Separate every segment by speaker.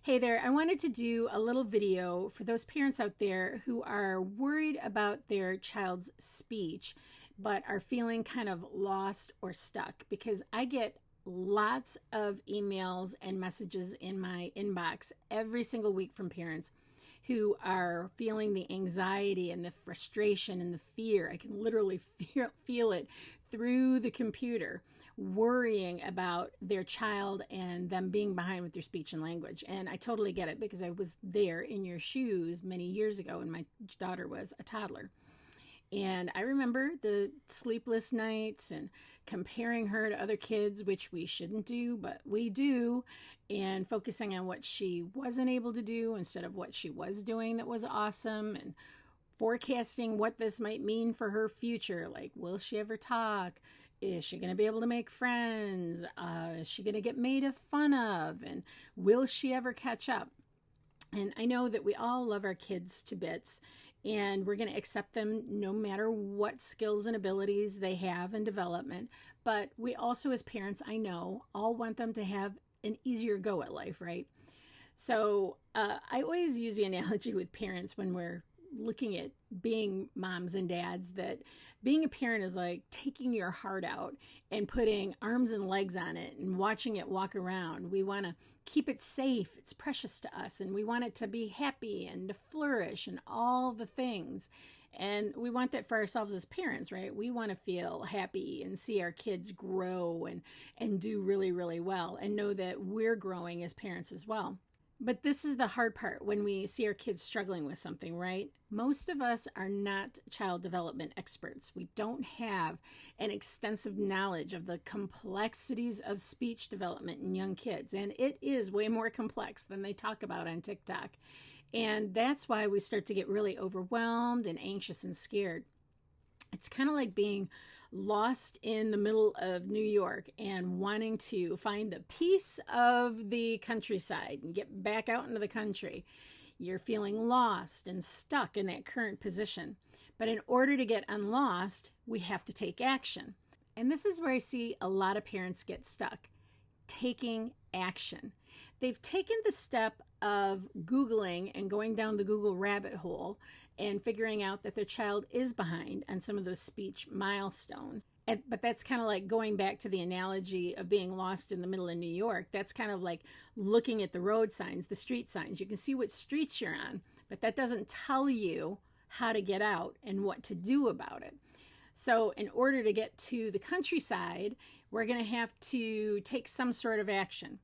Speaker 1: Hey there, I wanted to do a little video for those parents out there who are worried about their child's speech but are feeling kind of lost or stuck, because I get lots of emails and messages in my inbox every single week from parents who are feeling the anxiety and the frustration and the fear. I can literally feel it through the computer, worrying about their child and them being behind with their speech and language. And I totally get it, because I was there in your shoes many years ago when my daughter was a toddler. And I remember the sleepless nights and comparing her to other kids, which we shouldn't do, but we do, and focusing on what she wasn't able to do instead of what she was doing that was awesome, and forecasting what this might mean for her future. Like, will she ever talk? Is she going to be able to make friends? Is she going to get made fun of? And will she ever catch up? And I know that we all love our kids to bits, and we're going to accept them no matter what skills and abilities they have in development. But we also, as parents, I know, all want them to have an easier go at life, right? So I always use the analogy with parents when we're looking at being moms and dads, that being a parent is like taking your heart out and putting arms and legs on it and watching it walk around. We want to keep it safe. It's precious to us, and we want it to be happy and to flourish and all the things. And we want that for ourselves as parents, right? We want to feel happy and see our kids grow and do really, really well, and know that we're growing as parents as well. But this is the hard part when we see our kids struggling with something, right? Most of us are not child development experts. We don't have an extensive knowledge of the complexities of speech development in young kids. And it is way more complex than they talk about on TikTok. And that's why we start to get really overwhelmed and anxious and scared. It's kind of like being lost in the middle of New York and wanting to find the peace of the countryside and get back out into the country. You're feeling lost and stuck in that current position. But in order to get unlost, we have to take action. And this is where I see a lot of parents get stuck: taking action. They've taken the step of Googling and going down the Google rabbit hole and figuring out that their child is behind on some of those speech milestones. But that's kind of like going back to the analogy of being lost in the middle of New York. That's kind of like looking at the road signs, the street signs. You can see what streets you're on, but that doesn't tell you how to get out and what to do about it. So in order to get to the countryside, we're going to have to take some sort of action.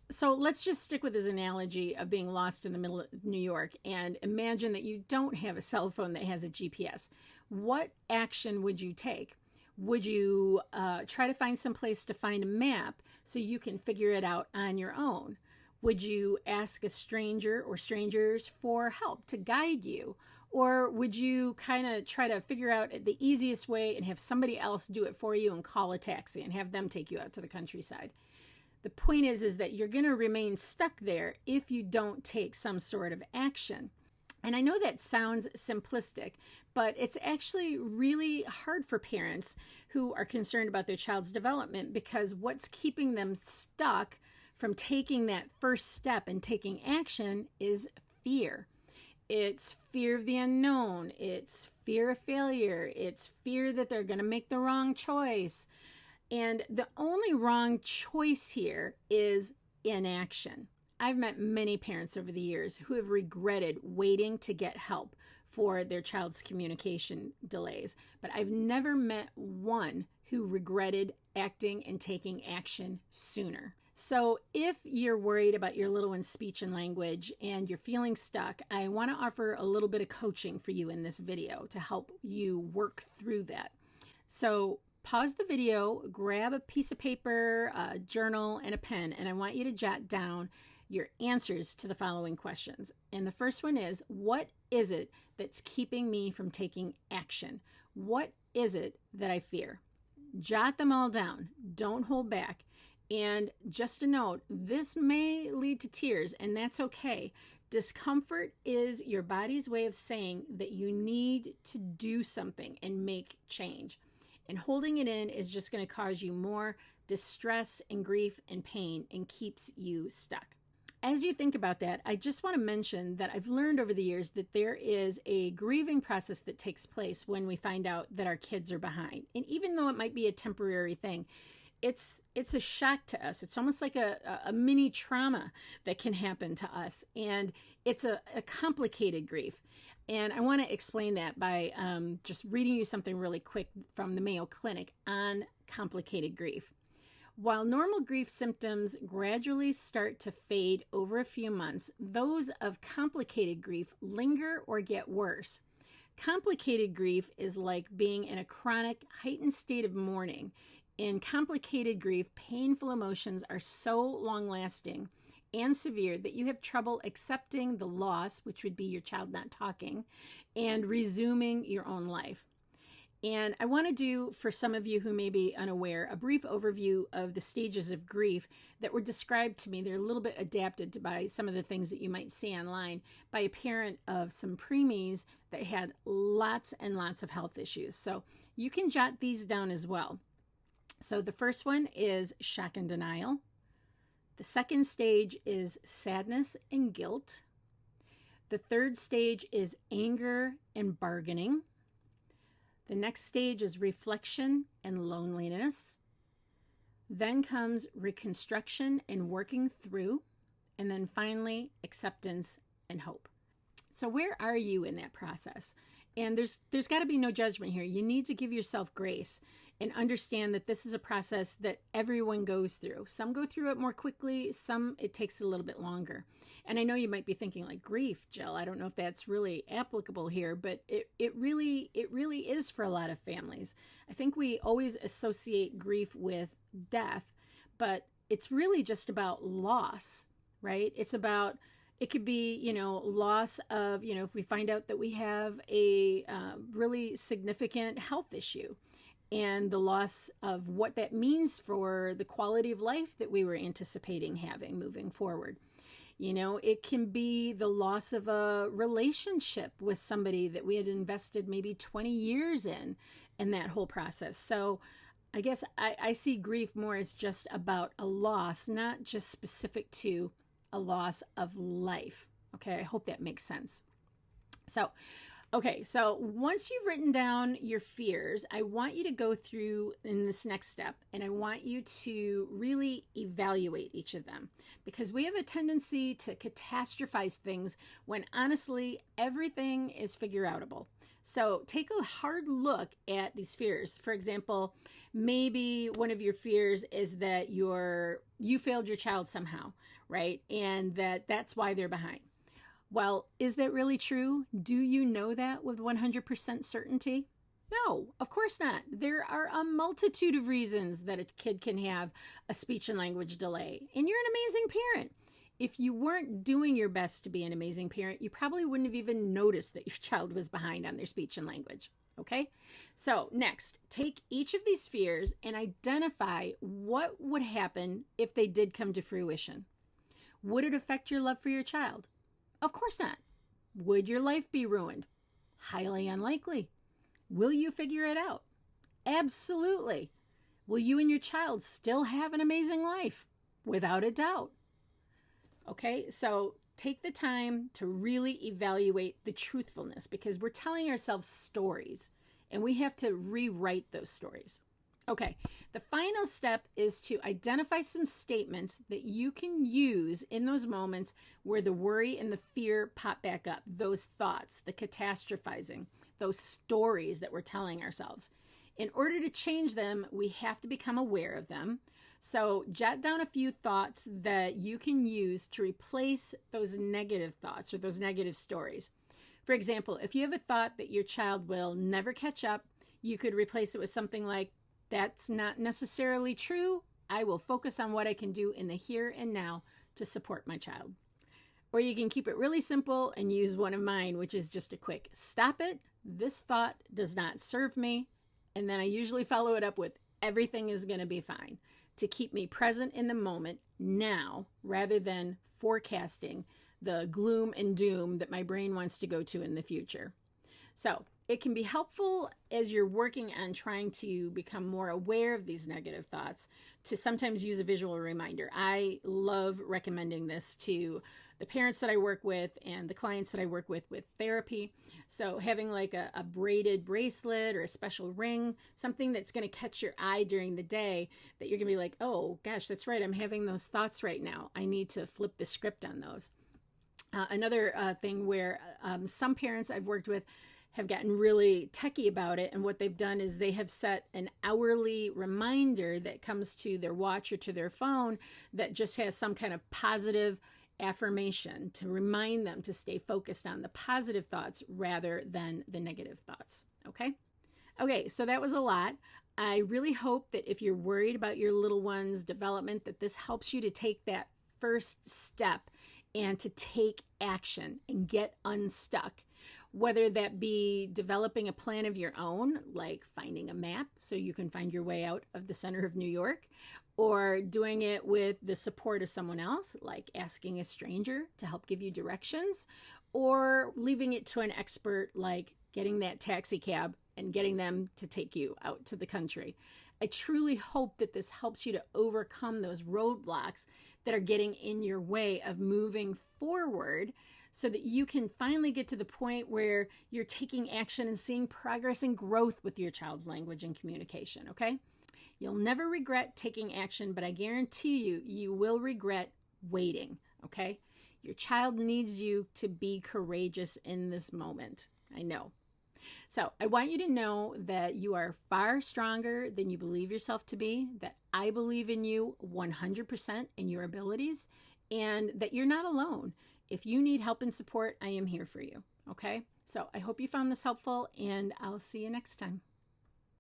Speaker 1: So let's just stick with this analogy of being lost in the middle of New York and imagine that you don't have a cell phone that has a GPS. What action would you take? Would you try to find some place to find a map so you can figure it out on your own? Would you ask a stranger or strangers for help to guide you? Or would you kind of try to figure out the easiest way and have somebody else do it for you and call a taxi and have them take you out to the countryside? The point is that you're going to remain stuck there if you don't take some sort of action. And I know that sounds simplistic, but it's actually really hard for parents who are concerned about their child's development, because what's keeping them stuck from taking that first step and taking action is fear. It's fear of the unknown. It's fear of failure. It's fear that they're going to make the wrong choice. And the only wrong choice here is inaction. I've met many parents over the years who have regretted waiting to get help for their child's communication delays, but I've never met one who regretted acting and taking action sooner. So if you're worried about your little one's speech and language and you're feeling stuck, I want to offer a little bit of coaching for you in this video to help you work through that. So pause the video, grab a piece of paper, a journal, and a pen, and I want you to jot down your answers to the following questions. And the first one is, what is it that's keeping me from taking action? What is it that I fear? Jot them all down. Don't hold back. And just a note, this may lead to tears, and that's okay. Discomfort is your body's way of saying that you need to do something and make change. And holding it in is just going to cause you more distress and grief and pain and keeps you stuck. as you think about that, I just want to mention that I've learned over the years that there is a grieving process that takes place when we find out that our kids are behind. And even though it might be a temporary thing, it's a shock to us. It's almost like a mini trauma that can happen to us. And it's a complicated grief. And I want to explain that by just reading you something really quick from the Mayo Clinic on complicated grief. While normal grief symptoms gradually start to fade over a few months, those of complicated grief linger or get worse. Complicated grief is like being in a chronic, heightened state of mourning. In complicated grief, painful emotions are so long-lasting and severe that you have trouble accepting the loss, which would be your child not talking, and resuming your own life. And I want to do, for some of you who may be unaware, a brief overview of the stages of grief that were described to me. They're a little bit adapted by some of the things that you might see online by a parent of some preemies that had lots and lots of health issues. So you can jot these down as well. So the first one is shock and denial. The second stage is sadness and guilt. The third stage is anger and bargaining. The next stage is reflection and loneliness. Then comes reconstruction and working through. And then finally, acceptance and hope. So where are you in that process? And there's got to be no judgment here. You need to give yourself grace and understand that this is a process that everyone goes through. Some go through it more quickly, some it takes a little bit longer. And I know you might be thinking like, grief, Jill, I don't know if that's really applicable here, but it really is for a lot of families. I think we always associate grief with death, but it's really just about loss, right? It's about, it could be, loss of, if we find out that we have a really significant health issue, and the loss of what that means for the quality of life that we were anticipating having moving forward. It can be the loss of a relationship with somebody that we had invested maybe 20 years in that whole process. So I guess I see grief more as just about a loss, not just specific to a loss of life. Okay, I hope that makes sense. So once you've written down your fears, I want you to go through in this next step, and I want you to really evaluate each of them, because we have a tendency to catastrophize things when honestly everything is figure outable. So take a hard look at these fears. For example, maybe one of your fears is that you failed your child somehow, right? And that's why they're behind. Well, is that really true? Do you know that with 100% certainty? No, of course not. There are a multitude of reasons that a kid can have a speech and language delay, and you're an amazing parent. If you weren't doing your best to be an amazing parent, you probably wouldn't have even noticed that your child was behind on their speech and language. Okay? So next, take each of these fears and identify what would happen if they did come to fruition. Would it affect your love for your child? Of course not. Would your life be ruined? Highly unlikely. Will you figure it out? Absolutely. Will you and your child still have an amazing life? Without a doubt. Okay, so take the time to really evaluate the truthfulness, because we're telling ourselves stories and we have to rewrite those stories. Okay, the final step is to identify some statements that you can use in those moments where the worry and the fear pop back up, those thoughts, the catastrophizing, those stories that we're telling ourselves. In order to change them, we have to become aware of them. So jot down a few thoughts that you can use to replace those negative thoughts or those negative stories. For example, if you have a thought that your child will never catch up, you could replace it with something like, that's not necessarily true. I will focus on what I can do in the here and now to support my child. Or you can keep it really simple and use one of mine, which is just a quick, stop it. This thought does not serve me. And then I usually follow it up with, everything is going to be fine, to keep me present in the moment now, rather than forecasting the gloom and doom that my brain wants to go to in the future. So it can be helpful as you're working on trying to become more aware of these negative thoughts to sometimes use a visual reminder. I love recommending this to the parents that I work with and the clients that I work with therapy. So having like a braided bracelet or a special ring, something that's going to catch your eye during the day that you're going to be like, oh gosh, that's right, I'm having those thoughts right now. I need to flip the script on those. Another thing where some parents I've worked with have gotten really techie about it, and what they've done is they have set an hourly reminder that comes to their watch or to their phone that just has some kind of positive affirmation to remind them to stay focused on the positive thoughts rather than the negative thoughts. Okay, so that was a lot. I really hope that if you're worried about your little one's development, that this helps you to take that first step and to take action and get unstuck. Whether that be developing a plan of your own, like finding a map so you can find your way out of the center of New York, or doing it with the support of someone else, like asking a stranger to help give you directions, or leaving it to an expert, like getting that taxi cab and getting them to take you out to the country. I truly hope that this helps you to overcome those roadblocks that are getting in your way of moving forward so that you can finally get to the point where you're taking action and seeing progress and growth with your child's language and communication, okay? You'll never regret taking action, but I guarantee you, you will regret waiting, okay? Your child needs you to be courageous in this moment. I know. So I want you to know that you are far stronger than you believe yourself to be, that I believe in you 100% in your abilities, and that you're not alone. If you need help and support, I am here for you, okay? So I hope you found this helpful, and I'll see you next time.